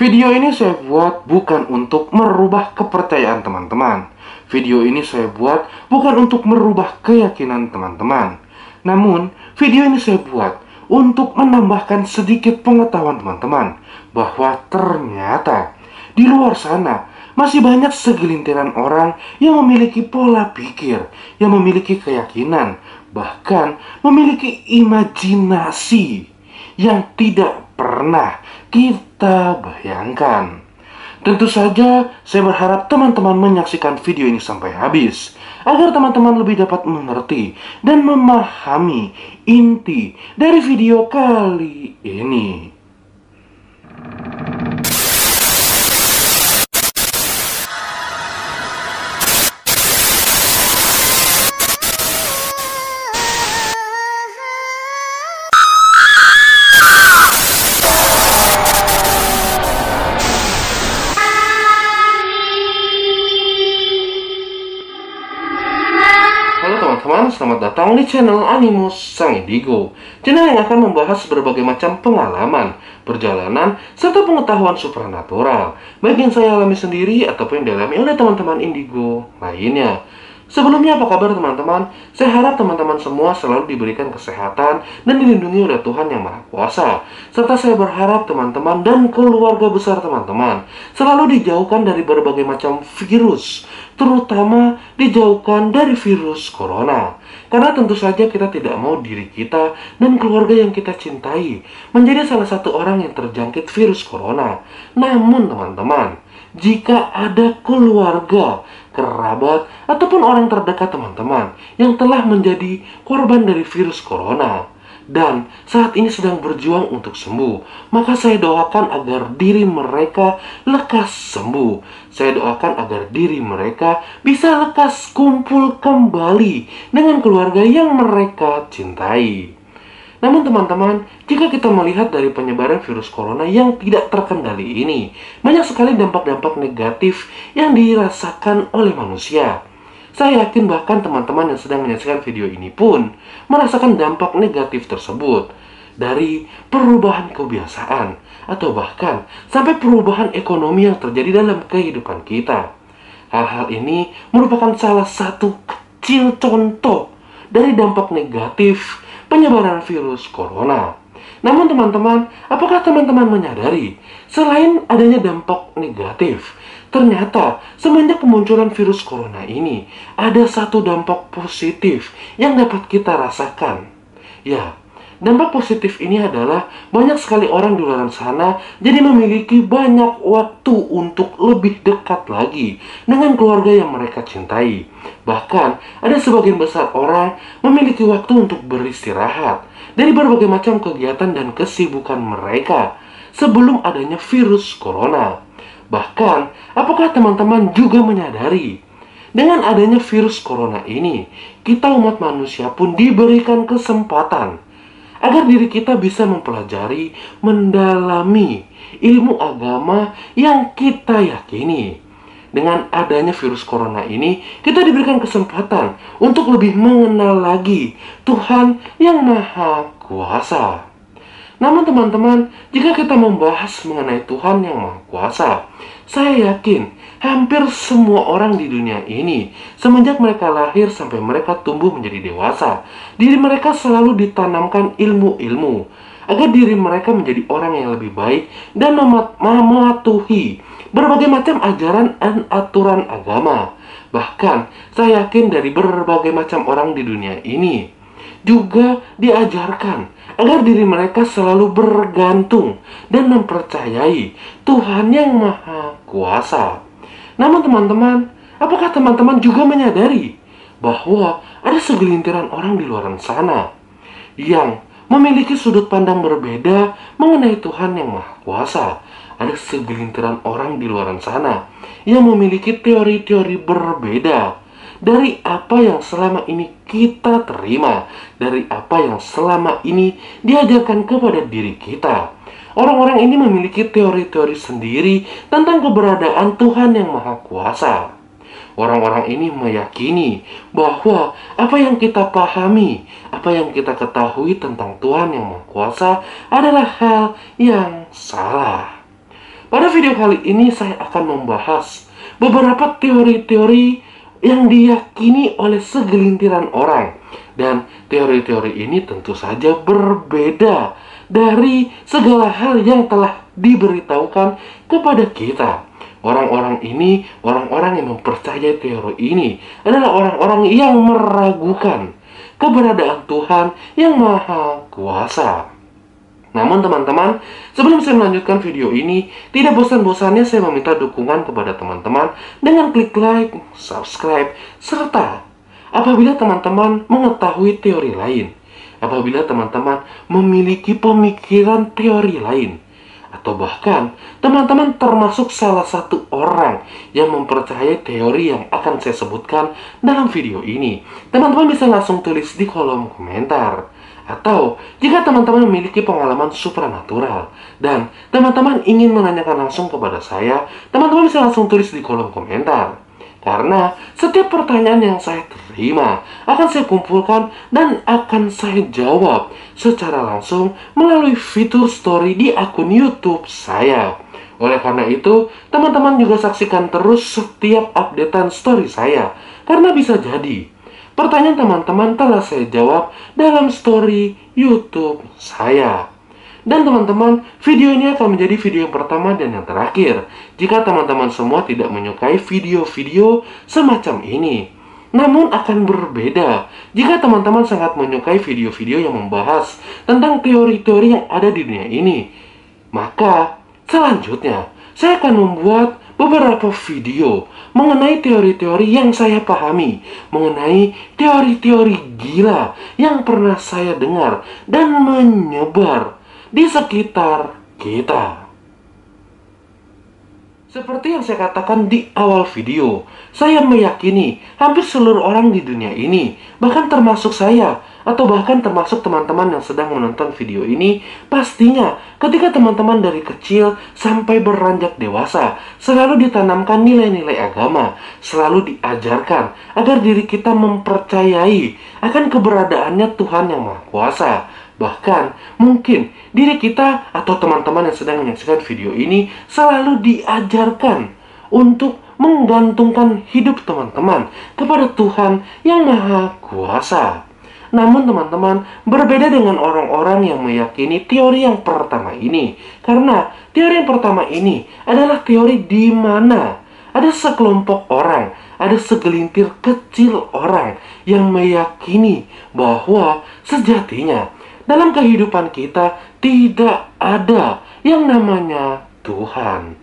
Video ini saya buat bukan untuk merubah kepercayaan teman-teman. Video ini saya buat bukan untuk merubah keyakinan teman-teman. Namun, video ini saya buat untuk menambahkan sedikit pengetahuan teman-teman bahwa ternyata di luar sana masih banyak segelintiran orang yang memiliki pola pikir, yang memiliki keyakinan, bahkan memiliki imajinasi yang tidak pernah kita bayangkan. Tentu saja saya berharap teman-teman menyaksikan video ini sampai habis agar teman-teman lebih dapat mengerti dan memahami inti dari video kali ini. Teman-teman, selamat datang di channel Animus Sang Indigo, channel yang akan membahas berbagai macam pengalaman, perjalanan, serta pengetahuan supranatural, baik yang saya alami sendiri ataupun yang dialami oleh teman-teman Indigo lainnya. Sebelumnya, apa kabar teman-teman? Saya harap teman-teman semua selalu diberikan kesehatan dan dilindungi oleh Tuhan Yang Maha Kuasa. Serta saya berharap teman-teman dan keluarga besar teman-teman selalu dijauhkan dari berbagai macam virus, terutama dijauhkan dari virus corona. Karena tentu saja kita tidak mau diri kita dan keluarga yang kita cintai menjadi salah satu orang yang terjangkit virus corona. Namun teman-teman, jika ada keluarga, kerabat, ataupun orang terdekat teman-teman yang telah menjadi korban dari virus corona dan saat ini sedang berjuang untuk sembuh, maka saya doakan agar diri mereka lekas sembuh. Saya doakan agar diri mereka bisa lekas kumpul kembali dengan keluarga yang mereka cintai. Namun teman-teman, jika kita melihat dari penyebaran virus corona yang tidak terkendali ini, banyak sekali dampak-dampak negatif yang dirasakan oleh manusia. Saya yakin bahkan teman-teman yang sedang menyaksikan video ini pun merasakan dampak negatif tersebut. Dari perubahan kebiasaan, atau bahkan sampai perubahan ekonomi yang terjadi dalam kehidupan kita. Hal-hal ini merupakan salah satu kecil contoh dari dampak negatif penyebaran virus corona. Namun teman-teman, apakah teman-teman menyadari selain adanya dampak negatif, ternyata semenjak kemunculan virus corona ini ada satu dampak positif yang dapat kita rasakan. Ya, dampak positif ini adalah banyak sekali orang di luar sana jadi memiliki banyak waktu untuk lebih dekat lagi dengan keluarga yang mereka cintai. Bahkan ada sebagian besar orang memiliki waktu untuk beristirahat dari berbagai macam kegiatan dan kesibukan mereka sebelum adanya virus corona. Bahkan, apakah teman-teman juga menyadari dengan adanya virus corona ini, kita umat manusia pun diberikan kesempatan agar diri kita bisa mempelajari, mendalami ilmu agama yang kita yakini. Dengan adanya virus corona ini, kita diberikan kesempatan untuk lebih mengenal lagi Tuhan Yang Maha Kuasa. Namun teman-teman, jika kita membahas mengenai Tuhan Yang Maha Kuasa, saya yakin hampir semua orang di dunia ini, semenjak mereka lahir sampai mereka tumbuh menjadi dewasa, diri mereka selalu ditanamkan ilmu-ilmu agar diri mereka menjadi orang yang lebih baik dan mematuhi berbagai macam ajaran dan aturan agama. Bahkan saya yakin dari berbagai macam orang di dunia ini juga diajarkan agar diri mereka selalu bergantung dan mempercayai Tuhan Yang Maha Kuasa. Namun teman-teman, apakah teman-teman juga menyadari bahwa ada segelintiran orang di luar sana yang memiliki sudut pandang berbeda mengenai Tuhan Yang Maha Kuasa? Ada segelintiran orang di luar sana yang memiliki teori-teori berbeda dari apa yang selama ini kita terima, dari apa yang selama ini diajarkan kepada diri kita. Orang-orang ini memiliki teori-teori sendiri tentang keberadaan Tuhan Yang Maha Kuasa. Orang-orang ini meyakini bahwa apa yang kita pahami, apa yang kita ketahui tentang Tuhan Yang Maha Kuasa adalah hal yang salah. Pada video kali ini saya akan membahas beberapa teori-teori yang diyakini oleh segelintiran orang. Dan teori-teori ini tentu saja berbeda dari segala hal yang telah diberitahukan kepada kita. Orang-orang ini, orang-orang yang mempercayai teori ini adalah orang-orang yang meragukan keberadaan Tuhan yang Maha Kuasa. Namun teman-teman, sebelum saya melanjutkan video ini, tidak bosan-bosannya saya meminta dukungan kepada teman-teman dengan klik like, subscribe, serta apabila teman-teman mengetahui teori lain, apabila teman-teman memiliki pemikiran teori lain, atau bahkan teman-teman termasuk salah satu orang yang mempercayai teori yang akan saya sebutkan dalam video ini, teman-teman bisa langsung tulis di kolom komentar. Atau jika teman-teman memiliki pengalaman supranatural dan teman-teman ingin menanyakan langsung kepada saya, teman-teman bisa langsung tulis di kolom komentar. Karena setiap pertanyaan yang saya terima akan saya kumpulkan dan akan saya jawab secara langsung melalui fitur story di akun YouTube saya. Oleh karena itu, teman-teman juga saksikan terus setiap updatean story saya. Karena bisa jadi pertanyaan teman-teman telah saya jawab dalam story YouTube saya. Dan teman-teman, video ini akan menjadi video yang pertama dan yang terakhir jika teman-teman semua tidak menyukai video-video semacam ini. Namun akan berbeda jika teman-teman sangat menyukai video-video yang membahas tentang teori-teori yang ada di dunia ini. Maka selanjutnya saya akan membuat beberapa video mengenai teori-teori yang saya pahami, mengenai teori-teori gila yang pernah saya dengar dan menyebar di sekitar kita. Seperti yang saya katakan di awal video, saya meyakini hampir seluruh orang di dunia ini, bahkan termasuk saya, atau bahkan termasuk teman-teman yang sedang menonton video ini, pastinya ketika teman-teman dari kecil sampai beranjak dewasa selalu ditanamkan nilai-nilai agama, selalu diajarkan agar diri kita mempercayai akan keberadaannya Tuhan yang Maha Kuasa. Bahkan mungkin diri kita atau teman-teman yang sedang menyaksikan video ini selalu diajarkan untuk menggantungkan hidup teman-teman kepada Tuhan yang Maha Kuasa. Namun teman-teman, berbeda dengan orang-orang yang meyakini teori yang pertama ini. Karena teori yang pertama ini adalah teori di mana ada sekelompok orang, ada segelintir kecil orang yang meyakini bahwa sejatinya dalam kehidupan kita tidak ada yang namanya Tuhan.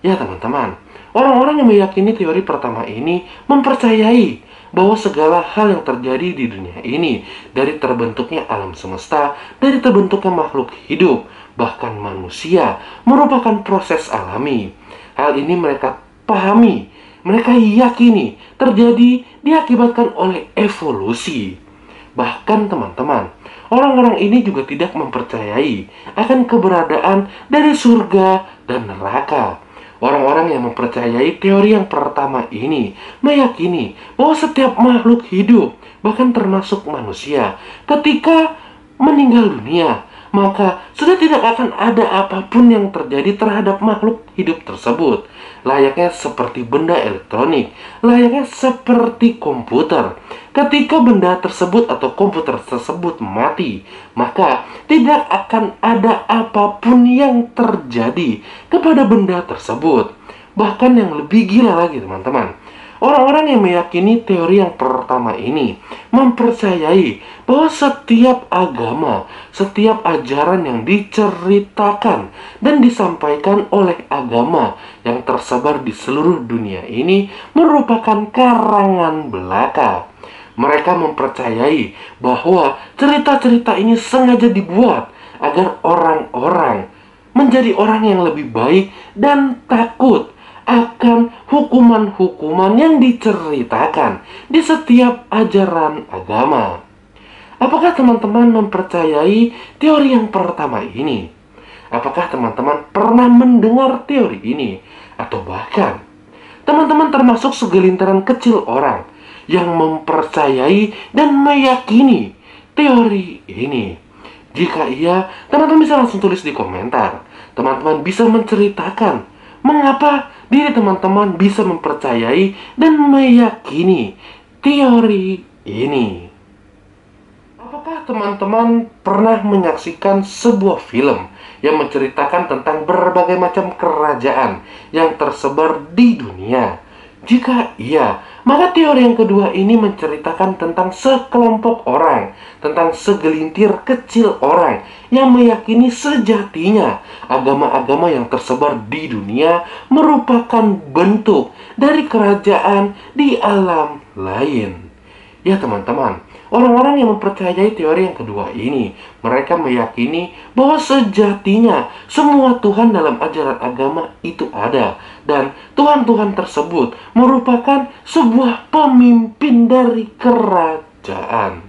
Ya teman-teman, orang-orang yang meyakini teori pertama ini mempercayai bahwa segala hal yang terjadi di dunia ini, dari terbentuknya alam semesta, dari terbentuknya makhluk hidup, bahkan manusia, merupakan proses alami. Hal ini mereka pahami, mereka yakini terjadi diakibatkan oleh evolusi. Bahkan teman-teman, orang-orang ini juga tidak mempercayai akan keberadaan dari surga dan neraka. Orang-orang yang mempercayai teori yang pertama ini meyakini bahwa setiap makhluk hidup, bahkan termasuk manusia, ketika meninggal dunia, maka sudah tidak akan ada apapun yang terjadi terhadap makhluk hidup tersebut. Layaknya seperti benda elektronik, layaknya seperti komputer. Ketika benda tersebut atau komputer tersebut mati, maka tidak akan ada apapun yang terjadi kepada benda tersebut. Bahkan yang lebih gila lagi teman-teman, orang-orang yang meyakini teori yang pertama ini mempercayai bahwa setiap agama, setiap ajaran yang diceritakan dan disampaikan oleh agama yang tersebar di seluruh dunia ini merupakan karangan belaka. Mereka mempercayai bahwa cerita-cerita ini sengaja dibuat agar orang-orang menjadi orang yang lebih baik dan takut akan hukuman-hukuman yang diceritakan di setiap ajaran agama. Apakah teman-teman mempercayai teori yang pertama ini? Apakah teman-teman pernah mendengar teori ini? Atau bahkan teman-teman termasuk segelintiran kecil orang yang mempercayai dan meyakini teori ini? Jika iya, teman-teman bisa langsung tulis di komentar. Teman-teman bisa menceritakan Mengapa diri teman-teman bisa mempercayai dan meyakini teori ini? Apakah teman-teman pernah menyaksikan sebuah film yang menceritakan tentang berbagai macam kerajaan yang tersebar di dunia? Jika iya, maka teori yang kedua ini menceritakan tentang sekelompok orang, tentang segelintir kecil orang yang meyakini sejatinya agama-agama yang tersebar di dunia merupakan bentuk dari kerajaan di alam lain. Ya teman-teman, orang-orang yang mempercayai teori yang kedua ini, mereka meyakini bahwa sejatinya semua Tuhan dalam ajaran agama itu ada. Dan Tuhan-Tuhan tersebut merupakan sebuah pemimpin dari kerajaan.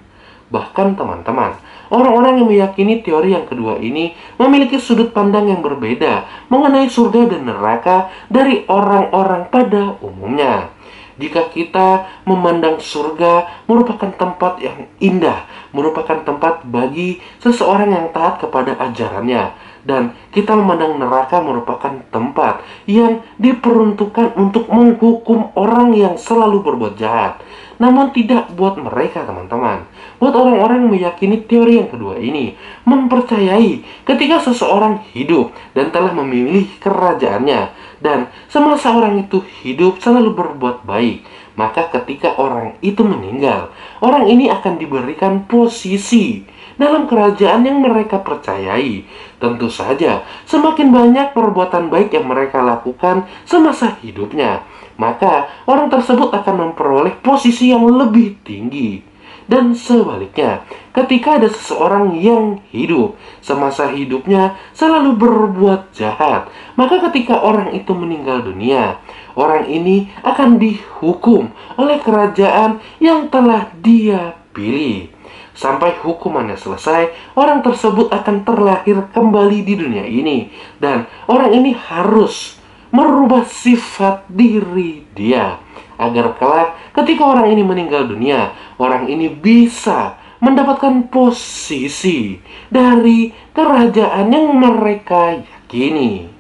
Bahkan teman-teman, orang-orang yang meyakini teori yang kedua ini memiliki sudut pandang yang berbeda mengenai surga dan neraka dari orang-orang pada umumnya. Jika kita memandang surga merupakan tempat yang indah, merupakan tempat bagi seseorang yang taat kepada ajarannya, dan kita memandang neraka merupakan tempat yang diperuntukkan untuk menghukum orang yang selalu berbuat jahat. Namun tidak buat mereka teman-teman. Buat orang-orang yang meyakini teori yang kedua ini, mempercayai ketika seseorang hidup dan telah memilih kerajaannya, dan semasa orang itu hidup selalu berbuat baik, maka ketika orang itu meninggal, orang ini akan diberikan posisi dalam kerajaan yang mereka percayai. Tentu saja, semakin banyak perbuatan baik yang mereka lakukan semasa hidupnya, maka orang tersebut akan memperoleh posisi yang lebih tinggi. Dan sebaliknya, ketika ada seseorang yang hidup semasa hidupnya selalu berbuat jahat, maka ketika orang itu meninggal dunia, orang ini akan dihukum oleh kerajaan yang telah dia pilih. Sampai hukumannya selesai, orang tersebut akan terlahir kembali di dunia ini, dan orang ini harus merubah sifat diri dia, agar kelak ketika orang ini meninggal dunia, orang ini bisa mendapatkan posisi dari kerajaan yang mereka yakini.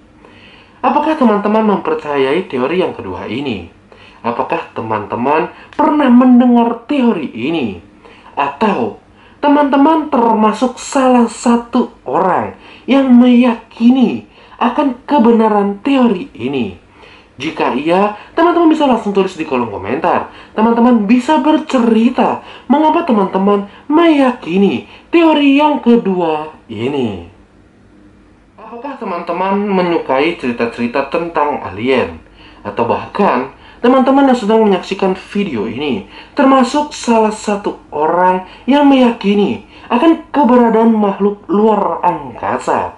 Apakah teman-teman mempercayai teori yang kedua ini? Apakah teman-teman pernah mendengar teori ini? Atau teman-teman termasuk salah satu orang yang meyakini akan kebenaran teori ini? Jika iya, teman-teman bisa langsung tulis di kolom komentar. Teman-teman bisa bercerita mengapa teman-teman meyakini teori yang kedua ini. Apakah teman-teman menyukai cerita-cerita tentang alien? Atau bahkan teman-teman yang sedang menyaksikan video ini termasuk salah satu orang yang meyakini akan keberadaan makhluk luar angkasa?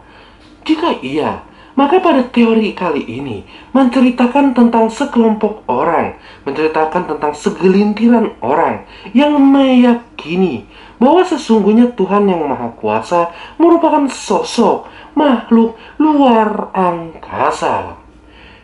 Jika iya, maka pada teori kali ini menceritakan tentang sekelompok orang, menceritakan tentang segelintiran orang yang meyakini bahwa sesungguhnya Tuhan yang Maha Kuasa merupakan sosok makhluk luar angkasa.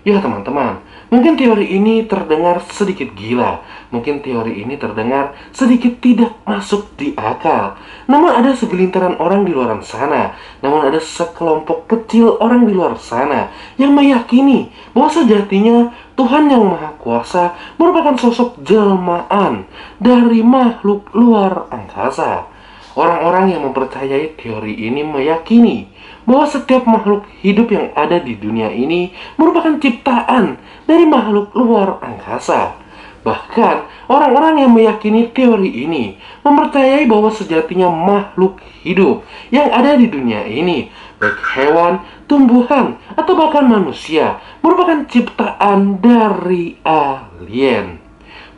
Ya teman-teman, mungkin teori ini terdengar sedikit gila, mungkin teori ini terdengar sedikit tidak masuk di akal. Namun ada segelintiran orang di luar sana, namun ada sekelompok kecil orang di luar sana yang meyakini bahwa sejatinya Tuhan yang Maha Kuasa merupakan sosok jelmaan dari makhluk luar angkasa. Orang-orang yang mempercayai teori ini meyakini bahwa setiap makhluk hidup yang ada di dunia ini merupakan ciptaan dari makhluk luar angkasa. Bahkan, orang-orang yang meyakini teori ini mempercayai bahwa sejatinya makhluk hidup yang ada di dunia ini, baik hewan, tumbuhan, atau bahkan manusia, merupakan ciptaan dari alien.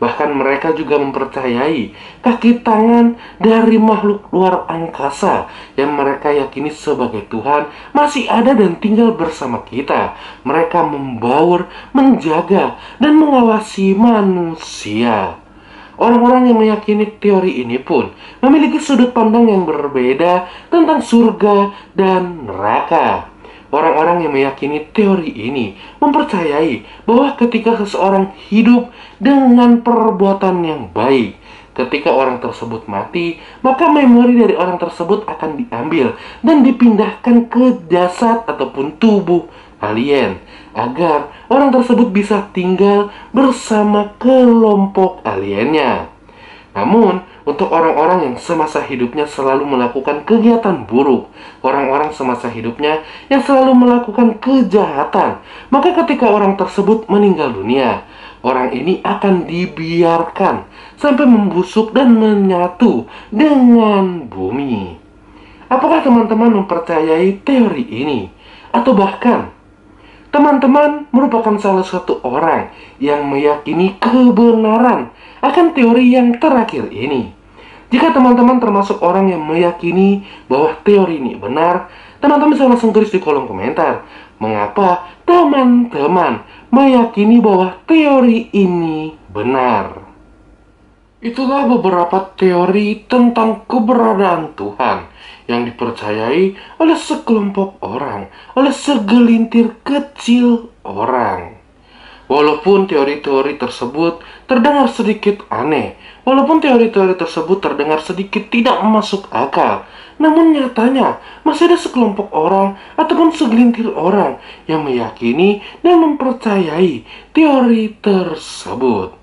Bahkan mereka juga mempercayai kaki tangan dari makhluk luar angkasa yang mereka yakini sebagai Tuhan masih ada dan tinggal bersama kita. Mereka membaur, menjaga, dan mengawasi manusia. Orang-orang yang meyakini teori ini pun memiliki sudut pandang yang berbeda tentang surga dan neraka. Orang-orang yang meyakini teori ini mempercayai bahwa ketika seseorang hidup dengan perbuatan yang baik, ketika orang tersebut mati, maka memori dari orang tersebut akan diambil dan dipindahkan ke jasad ataupun tubuh alien, agar orang tersebut bisa tinggal bersama kelompok aliennya. Namun, untuk orang-orang yang semasa hidupnya selalu melakukan kegiatan buruk, orang-orang semasa hidupnya yang selalu melakukan kejahatan, maka ketika orang tersebut meninggal dunia, orang ini akan dibiarkan sampai membusuk dan menyatu dengan bumi. Apakah teman-teman mempercayai teori ini? Atau bahkan teman-teman merupakan salah satu orang yang meyakini kebenaran akan teori yang terakhir ini? Jika teman-teman termasuk orang yang meyakini bahwa teori ini benar, teman-teman bisa langsung tulis di kolom komentar mengapa teman-teman meyakini bahwa teori ini benar. Itulah beberapa teori tentang keberadaan Tuhan yang dipercayai oleh sekelompok orang, oleh segelintir kecil orang. Walaupun teori-teori tersebut terdengar sedikit aneh, walaupun teori-teori tersebut terdengar sedikit tidak masuk akal, namun nyatanya masih ada sekelompok orang ataupun segelintir orang yang meyakini dan mempercayai teori tersebut.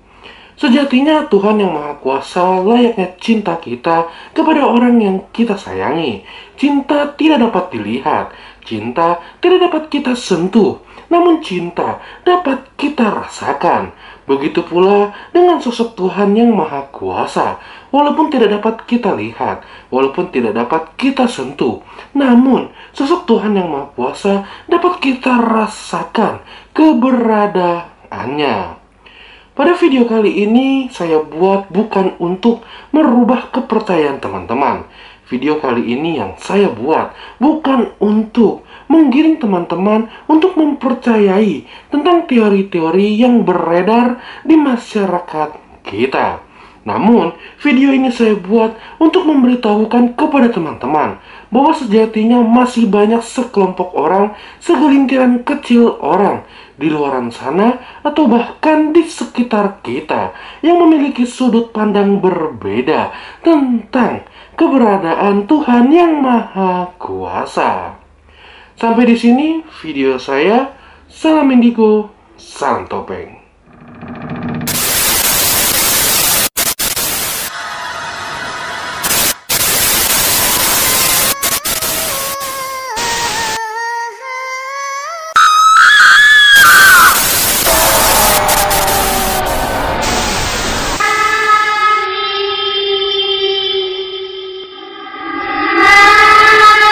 Sejatinya Tuhan yang Maha Kuasa layaknya cinta kita kepada orang yang kita sayangi. Cinta tidak dapat dilihat, cinta tidak dapat kita sentuh, namun cinta dapat kita rasakan. Begitu pula dengan sosok Tuhan yang Maha Kuasa. Walaupun tidak dapat kita lihat, walaupun tidak dapat kita sentuh, namun sosok Tuhan yang Maha Kuasa dapat kita rasakan keberadaannya. Pada video kali ini saya buat bukan untuk merubah kepercayaan teman-teman. Video kali ini yang saya buat bukan untuk menggiring teman-teman untuk mempercayai tentang teori-teori yang beredar di masyarakat kita. Namun, video ini saya buat untuk memberitahukan kepada teman-teman bahwa sejatinya masih banyak sekelompok orang, segelintiran kecil orang di luar sana atau bahkan di sekitar kita yang memiliki sudut pandang berbeda tentang keberadaan Tuhan yang Maha Kuasa. Sampai di sini video saya. Salam indigo, salam topeng.